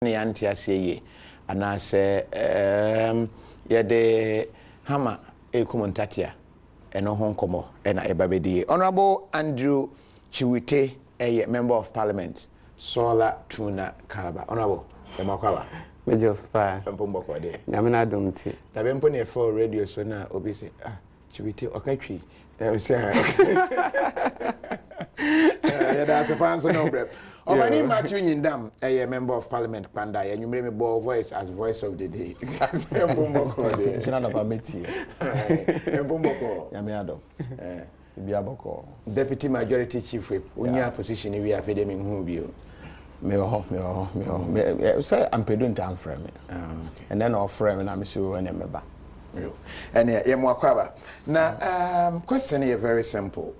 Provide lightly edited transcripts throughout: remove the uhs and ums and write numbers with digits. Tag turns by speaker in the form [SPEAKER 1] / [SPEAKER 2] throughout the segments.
[SPEAKER 1] anti aseye anase yede hama ekumuntatia eno honkomo ena ebabedi Honorable Andrew Chiwite member of parliament Sola Tuna Kaba Honorable Emakwaba
[SPEAKER 2] Majors fire
[SPEAKER 1] empombo kwa de
[SPEAKER 2] nyamena domti
[SPEAKER 1] da bempo ne for radio so na obi se Chiwite okatwi say yeah, that's a fan so no break. Oh, my name Matthew Nyindam, a member of parliament, Panda, and you made me bold voice as voice of the day. Deputy Majority Chief Whip, when you are position, we are feeding who you.
[SPEAKER 3] Me, say I'm pedant time frame it. And then off frame and I'm sure when I'm back.
[SPEAKER 1] And yeah, now, question here very simple.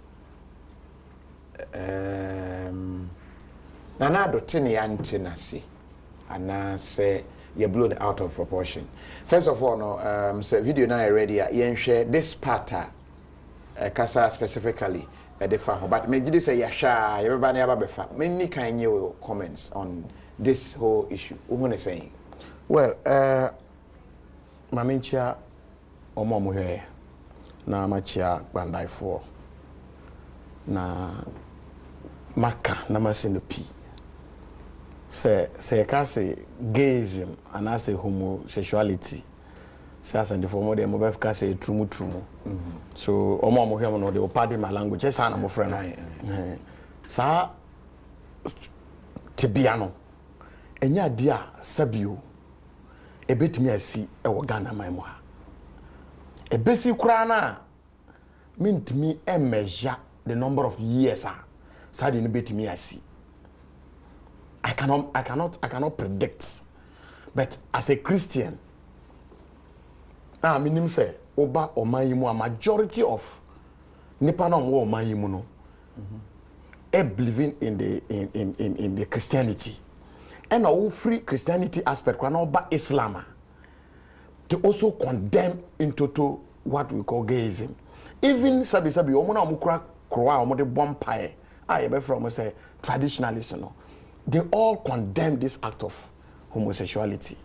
[SPEAKER 1] Nanado tini antinasi and say you're blown out of proportion. First of all, no, say video now already share this part kasa specifically the faho, but me did say yasha everybody aba befa. Many kind of comments on this whole issue. What is saying?
[SPEAKER 3] Well, mamincha omo muhe na machia bandai for na maka na masino pi se ka se gayism and as a homosexuality se as and for more dem be ka se trumu so omo mo hwe no dey pardon my language say na mo friend sa tibia no enya dia sabio ebetumi asi e wo Ghana man mo ha ebesi kura na mintimi e measure the number of years sadi no betimi asi I cannot predict, but as a Christian minim say oba omayimu a majority of nipa na wo omayimu no believing in the Christianity and all free Christianity aspect na oba Islam they also condemn in total what we call gayism. Even sabi omo na omukura kroa omo de bompae be from say traditionalists, you know, they all condemn this act of homosexuality.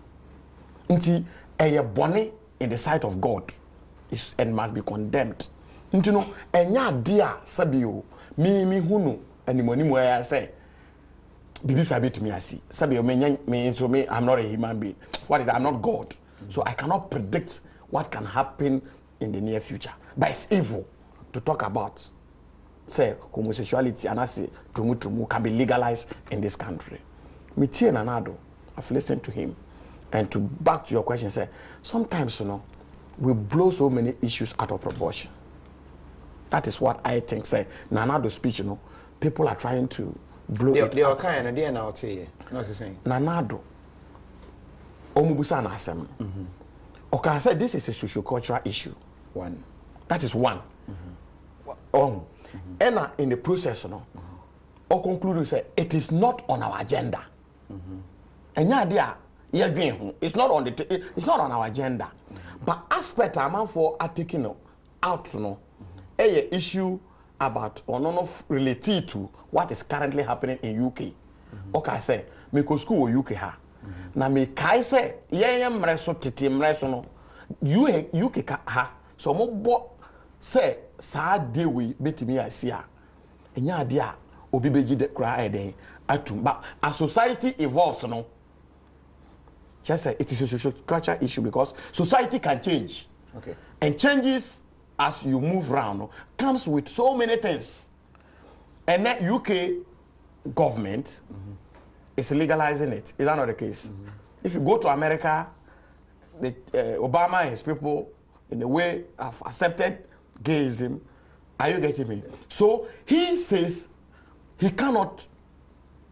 [SPEAKER 3] Nti eye bone in the sight of God is and must be condemned. Nti no enya dia sabio mi hunu animoni mo ya say bibi sabi to me asi sabio me I'm not a human being. What is I'm not God. So I cannot predict what can happen in the near future. But it's evil to talk about say homosexuality and I say trumu can be legalized in this country. Mitie Nanado, I've listened to him. And to back to your question, say sometimes we blow so many issues out of proportion. That is what I think. Say Nanado's speech, people are trying to blow it.
[SPEAKER 1] They are kind of now tell you. What's he saying?
[SPEAKER 3] Nanado. Omubusa na asem. Okay, I said this is a socio-cultural issue.
[SPEAKER 1] One.
[SPEAKER 3] That is one. And in the process, or conclude say it is not on our agenda. And it's not on it's not on our agenda. But aspect I'm for taking out a issue about or none related to what is currently happening in UK. Okay, I say me go school UK ha. Na me kai say mreso tete mreso no UK ha. So mo bo say sa de we betimi asia enya ade a obi beji de kra eden atum but as society evolves just say it is a social cultural issue because society can change.
[SPEAKER 1] Okay. And
[SPEAKER 3] changes as you move around comes with so many things. And that UK government is legalizing it. Is that not the case? If you go to America, Obama and his people in a way have accepted gayism. Are you getting me? So he says he cannot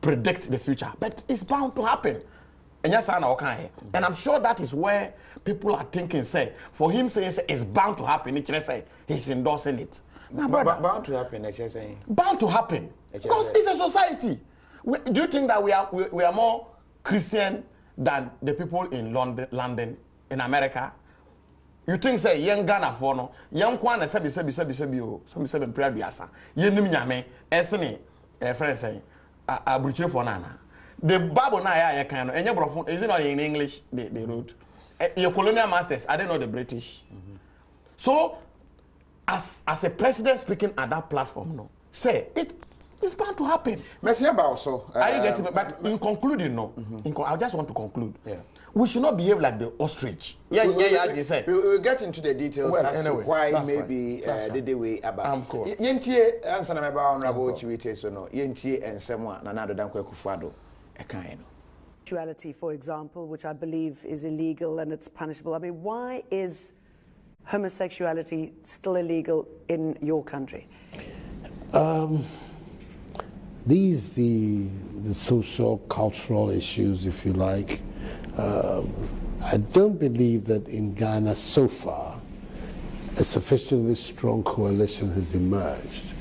[SPEAKER 3] predict the future, but it's bound to happen. And yes, and I'm sure that is where people are thinking, say, for him saying it's bound to happen, he's endorsing it.
[SPEAKER 1] Bound to happen,
[SPEAKER 3] bound to happen. Because it's a society. Do you think that we are more Christian than the people in London, in America? You think say young Ghana for no young kwana sebi some prayer biasa yenim nyame esene friend say abruchire for nana The Bible now, I kind of, and your is it not in English? They wrote. Your colonial masters, I don't know the British. So, as a president speaking at that platform, no, say it's bound to happen.
[SPEAKER 1] Messi also.
[SPEAKER 3] Are you getting me? But in concluding, no, I just want to conclude. Yeah. We should not behave like the ostrich. You say.
[SPEAKER 1] We'll get into the details as
[SPEAKER 3] anyway,
[SPEAKER 1] to why maybe the way about.
[SPEAKER 3] Cool.
[SPEAKER 1] Yentie answer na meba honorable Chiwite so no. Yentie ensemo na nado danko Akufo-Addo ekan no.
[SPEAKER 4] Homosexuality, for example, which I believe is illegal and it's punishable. I mean, why is homosexuality still illegal in your country?
[SPEAKER 5] These the social cultural issues, if you like. I don't believe that in Ghana so far a sufficiently strong coalition has emerged,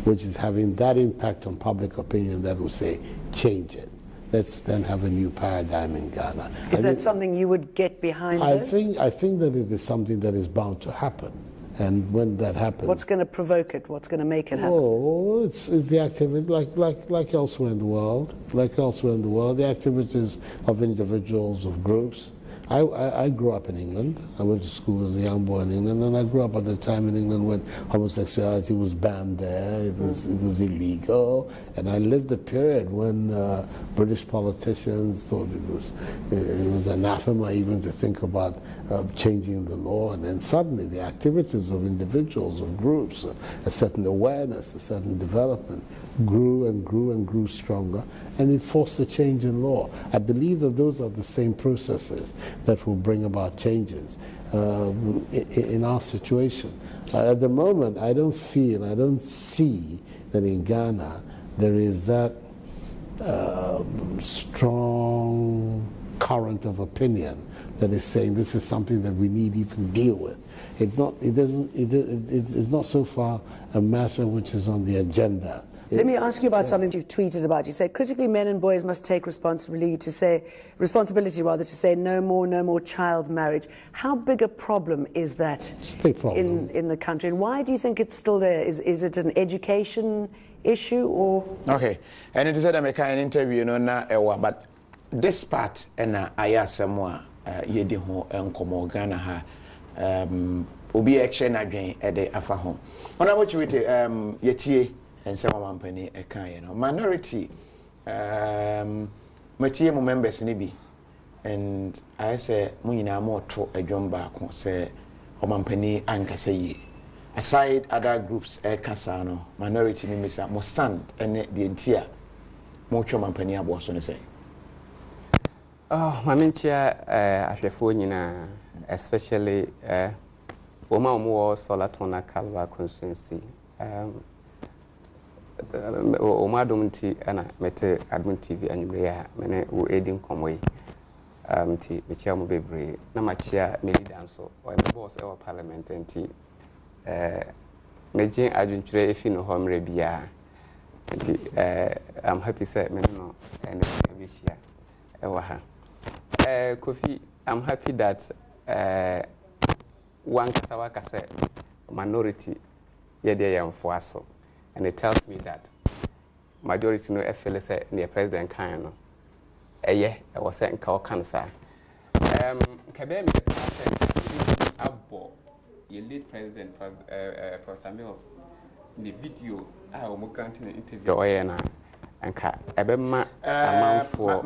[SPEAKER 5] which is having that impact on public opinion that will say, change it. Let's then have a new paradigm in Ghana.
[SPEAKER 4] Is that something you would get behind?
[SPEAKER 5] I think that it is something that is bound to happen. And when that happens,
[SPEAKER 4] what's going to provoke it? What's going to make it happen?
[SPEAKER 5] Oh, it's the activity, like elsewhere in the world. Like elsewhere in the world, the activities of individuals, of groups. I grew up in England. I went to school as a young boy in England, and I grew up at the time in England when homosexuality was banned there. It was illegal, and I lived the period when British politicians thought it was anathema even to think about changing the law, and then suddenly the activities of individuals, of groups, a certain awareness, a certain development grew and grew and grew stronger, and it forced a change in law. I believe that those are the same processes that will bring about changes in our situation. At the moment, I don't see that in Ghana there is that strong current of opinion that is saying this is something that we need to even deal with. It's not so far a matter which is on the agenda.
[SPEAKER 4] Let me ask you about something you've tweeted about. You said critically men and boys must take responsibility to say no more child marriage. How big a problem is that in the country? And why do you think it's still there? Is it an education issue or? Okay,
[SPEAKER 1] and it is that I make an interview but this part and I ask someone yedi ho enkomo Ghana ha obi action adwen e de afa ho. Ona mo chiwite yetie and some company a kind minority matie mo members ni bi and I say mo nyina mo to adwom ba ko say o mampani anka say yi aside other groups e kasa no minority ni misa mo stand ene de ntia mo twa mampani abo so ne say
[SPEAKER 2] maminchia ahwefo nyina especially oma mo Solatona Calva constituency Omadum T and Mete Admin TV and Brea, Mene, who aiding Conway, T, Michel Mobebri, Namachia, Medi Danso, or a boss of Parliament and T. Majin Adventure if you know home Rebia. I'm happy set Menino and Vishia. Ewaha. Kofi, I'm happy that one Kasawaka said minority, Yediam Fuaso. And it tells me that majority no FL say near President Kano. I was saying call cancer. Kabem Abo, your late President Professor Mills in the video I was granting an interview and Ebema amount for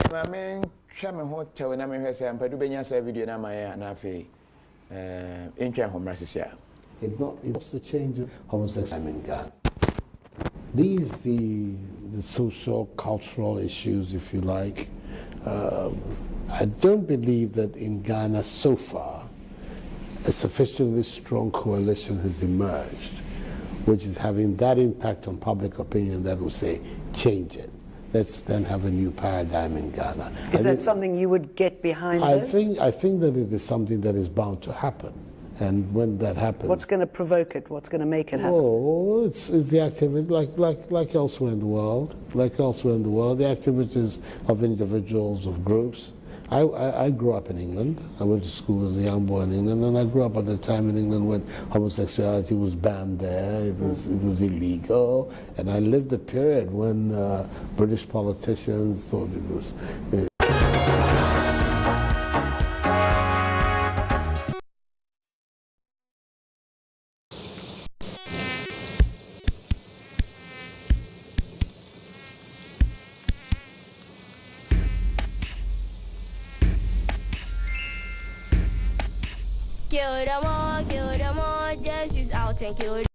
[SPEAKER 1] my main shaman hotel when I'm here saying Pedubenya say video na my na fe in home rasisia.
[SPEAKER 5] It's the change of homosexuality in Ghana. These the social cultural issues, if you like. I don't believe that in Ghana so far a sufficiently strong coalition has emerged, which is having that impact on public opinion that will say, change it. Let's then have a new paradigm in Ghana.
[SPEAKER 4] Is that something you would get behind?
[SPEAKER 5] I think that it is something that is bound to happen. And when that happens,
[SPEAKER 4] what's going to provoke it? What's going to make it happen?
[SPEAKER 5] Oh, it's the activity, like elsewhere in the world. Like elsewhere in the world, the activities of individuals, of groups. I grew up in England. I went to school as a young boy in England, and I grew up at the time in England when homosexuality was banned there. It was illegal, and I lived the period when British politicians thought it was.
[SPEAKER 6] Kill them all, just she's out and kill